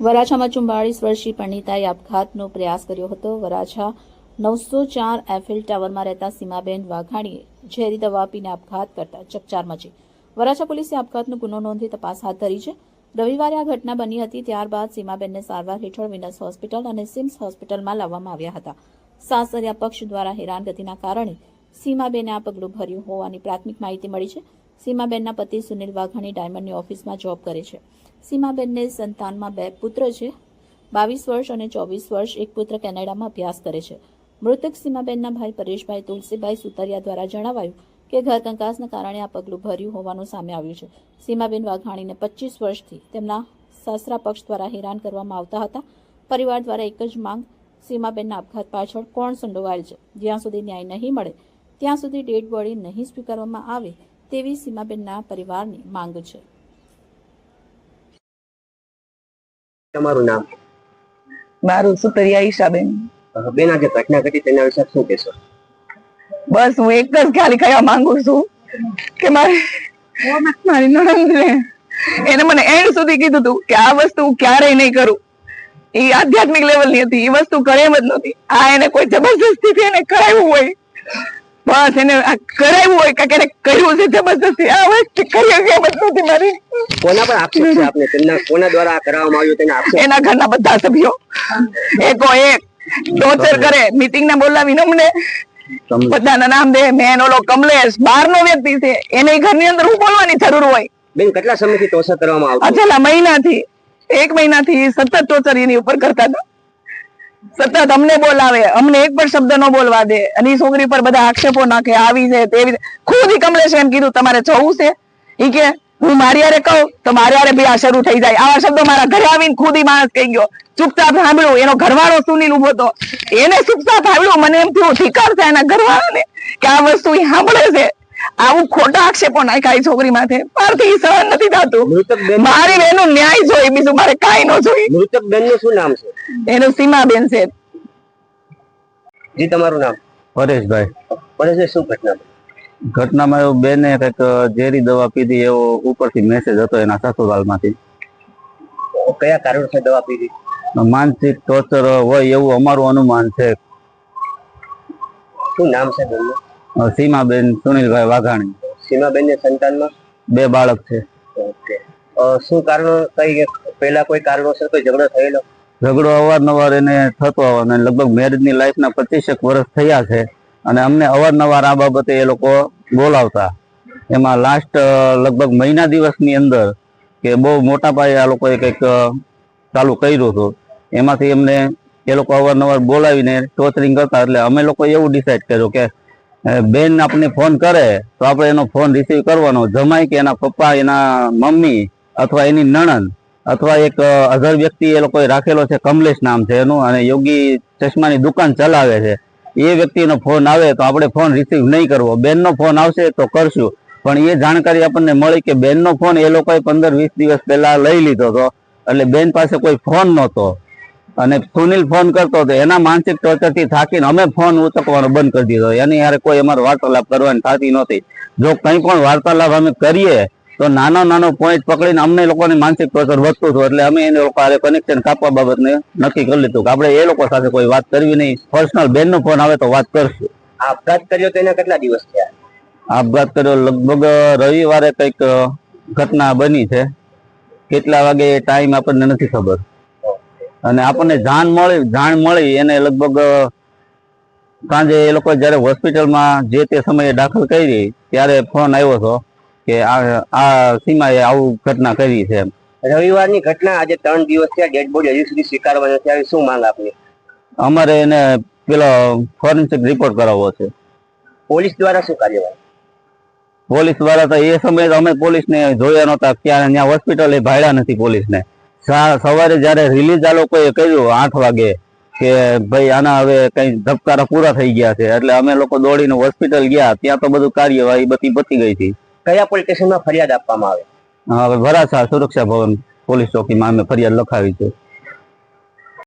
વરાછામાં 44 વર્ષીય પરિણીતાએ આપઘાતનો પ્રયાસ કર્યો હતો। વરાછા 904 એફએલ ટાવરમાં રહેતા સીમાબેન વાઘાણીએ ઝેરી દવા પીને આપઘાત કરતા ચકચાર મચી। વરાછા પોલીસે આપઘાતનો ગુનો નોંધી તપાસ હાથ ધરી છે। રવિવારે આ ઘટના બની હતી। ત્યારબાદ સીમાબેનને સારવાર હેઠળ વિનસ હોસ્પિટલ અને સિમ્સ હોસ્પિટલમાં લાવવામાં આવ્યા હતા। સાસરિયા પક્ષ દ્વારા હેરાનગતિના કારણે સીમાબેને આ પગલું ભર્યું હોવાની પ્રાથમિક માહિતી મળી છે। સીમાબેનના પતિ સુનિલ વાઘાણી ડાયમંડની ઓફિસમાં જોબ કરે છે। સીમાબેનને સંતાનમાં 2 પુત્ર છે, 22 વર્ષ અને 24 વર્ષ। એક પુત્ર કેનેડામાં અભ્યાસ કરે છે। મૃતક સીમાબેનના ભાઈ પરેશભાઈ તુલસીભાઈ સુતરિયા દ્વારા જણાવાયું કે ઘરકંકાસના કારણે આ પગલું ભર્યું હોવાનું સામે આવ્યું છે। સીમાબેન વાઘાણીને 25 વર્ષથી તેમના સાસરા પક્ષ દ્વારા હેરાન કરવામાં આવતા હતા। પરિવાર દ્વારા એક જ માંગ, સીમાબેનના આપઘાત પાછળ કોણ સંડોવાયેલ છે? જ્યાં સુધી ન્યાય નહીં મળે ત્યાં સુધી ડેડ બોડી નહીં સ્વીકારવામાં આવે તેવી સીમાબેનના પરિવારની માંગ છે। તમારું નામ? મારું સુતરિયા ઈશાબેન। બેન, આજે ઘટના ઘટી તેના વિશે શું કહેશો? બસ હું એક જ ખાલી કહેવા માંગુ છું કે મારી નણંદને એને મને એન્ડ સુધી કીધું હતું કે આ વસ્તુ હું ક્યારેય નહીં કરું। એ આધ્યાત્મિક લેવલની હતી, એ વસ્તુ કરે એમ જ નહોતી। આ એને કોઈ જબરજસ્તીથી એને કરાવ્યું હોય, બસ એને કરાવ્યું હોય કે એને કર્યું છે જબરજસ્તી। આ વસ્તુ કરી એમ જ નહોતી મારી। કોના પર આક્ષેપ છે આપને? તેમના કોના દ્વારા કરવામાં આવ્યું તેના આક્ષેપ? એના ઘરના બધા સભ્યો એકો એક ટોર્ચર કરે, મીટિંગ ને બોલાવીને અમને બધાના નામ દે। મેન ઓલો કમલેશ બહારનો વ્યક્તિ છે, એને ઘરની અંદર હું બોલવાની જરૂર હોય? બેન, કેટલા સમયથી ટોર્ચર કરવામાં આવતું? છેલ્લા મહિનાથી, 1 મહિનાથી સતત ટોર્ચર એની ઉપર કરતા હતા। સતત અમને બોલાવે, અમને એક પણ શબ્દ ન બોલવા દે, અને એ છોકરી પર બધા આક્ષેપો નાખે, આવી છે તેવી। ખુદ ઈ કમલેશે એમ કીધું તમારે જવું છે? ઈ કે હું મારી હારે કહું તો મારી હારે બી આ શરૂ થઈ જાય। આવા શબ્દો મારા ઘરે આવીને ખુદ ઈ માણસ કહી ગયો। ચૂપચાપ સાંભળ્યું, એનો ઘરવાળો સુનિલ ઉભો હતો, એને ચૂપચાપ સાંભળ્યું। મને એમ થયું ધિકાર થાય એના ઘરવાળાને કે આ વસ્તુ ઈ સાંભળે છે। આવું ખોટા આક્ષેપો નાખ્યા ઈ છોકરી માથે, મારથી સહન નથી થતું। મારી બેનું ન્યાય જોઈ, બીજું મારે કાંઈ ન જોઈ। મૃતક બેન નું શું નામ છે? એનું સીમાબેન છે। જી, તમારું નામ? પરેશભાઈ। પરેશભાઈ, શું ઘટના? ઘટનામાં એવું બેને કંઈક ઝેરી દવા પીધી એવો ઉપરથી મેસેજ હતો એના સસુરાલમાંથી। કયા કારણસર દવા પીધી? માનસિક ટોર્ચર હોય એવું અમારું અનુમાન છે। શું નામ છે બેનનું? સીમાબેન સુનિલભાઈ વાઘાણી। સીમાબેન ને સંતાનમાં 2 બાળક છે। ઓકે, શું કારણ? કઈ પહેલા કોઈ કારણોસર કોઈ ઝઘડો થયેલો? ઝઘડો અવારનવાર એને થતો, અને લગભગ મેરેજની લાઈફના 25 વર્ષ થયા છે, અને અમને અવારનવાર આ બાબતે એ લોકો બોલાવતા। એમાં લાસ્ટ લગભગ મહિના દિવસની અંદર કે બહુ મોટા પાયે આ લોકોએ કંઈક ચાલુ કર્યું હતું। એમાંથી એમને એ લોકો અવારનવાર બોલાવીને ટોર્ચરિંગ કરતા। એટલે અમે લોકો એવું ડિસાઈડ કર્યું કે બેન આપણને ફોન કરે તો આપણે એનો ફોન રિસીવ કરવાનો। જમાઈ કે એના પપ્પા, એના મમ્મી, અથવા એની નણંદ, અથવા એક અધર વ્યક્તિ એ લોકોએ રાખેલો છે, કમલેશ નામ છે એનું, અને યોગી ચશ્માની દુકાન ચલાવે છે। એ વ્યક્તિનો ફોન આવે તો આપણે ફોન રિસીવ નહીં કરવો, બેનનો ફોન આવશે તો કરશું। પણ એ જાણકારી આપણને મળી કે બેનનો ફોન એ લોકોએ 15-20 દિવસ પહેલા લઈ લીધો હતો, એટલે બેન પાસે કોઈ ફોન નહોતો, અને સુનિલ ફોન કરતો હતો। એના માનસિક ટોર્ચરથી થાકીને અમે ફોન ઉચકવાનો બંધ કરી દીધો। એની યારે કોઈ અમારે વાર્તાલાપ કરવાની થતી નહોતી। જો કંઈ પણ વાર્તાલાપ અમે કરીએ તો નાનો પોઈન્ટ પકડીને અમને લોકોને માનસિક ટોર્ચર વધતું હતું। એટલે અમે એને લોકો કનેક્શન કાપવા બાબતને નક્કી કરી લીધું કે આપણે એ લોકો સાથે કોઈ વાત કરવી નહીં, પર્સનલ બેનનો ફોન આવે તો વાત કરશું। આપઘાત કર્યો તો એના કેટલા દિવસ થયા? આપઘાત કર્યો લગભગ રવિવારે કંઈક ઘટના બની છે। કેટલા વાગે ટાઈમ આપણને નથી ખબર, અને આપણને જાણ મળી એને લગભગ સાંજે એ લોકો જયારે હોસ્પિટલમાં જે તે સમયે દાખલ કરી ત્યારે ફોન આવ્યો હતો કે આ સીમાએ આવું ઘટના કરી છે। રવિવારની ઘટના, આજે 3 દિવસ થયા, ડેડ બોડી હજી સુધી સ્વીકારવા નથી આવી। શું માંગ આપની? અમારે એને પેલો ફોરેન્સિક રિપોર્ટ કરાવવો છે। પોલીસ દ્વારા શું કાર્યવાહી? પોલીસ દ્વારા તો એ સમયે અમે પોલીસને જોયા નહોતા, ત્યાં હોસ્પિટલ ભાડ્યા નથી પોલીસને। સવારે જયારે રિલીઝ આ લોકોએ કર્યું 8 વાગે કે ભાઈ આના હવે કઈ ધબકારા પૂરા થઈ ગયા છે, એટલે અમે લોકો દોડીને હોસ્પિટલ ગયા। ત્યાં તો બધું કાર્યવાહી બધી પતી ગઈ હતી। કયા પોલીસ સ્ટેશનમાં ફરિયાદ આપવામાં આવે? હવે વરાછા સુરક્ષા ભવન પોલીસ ચોકીમાં અમે ફરિયાદ લખાવી છે।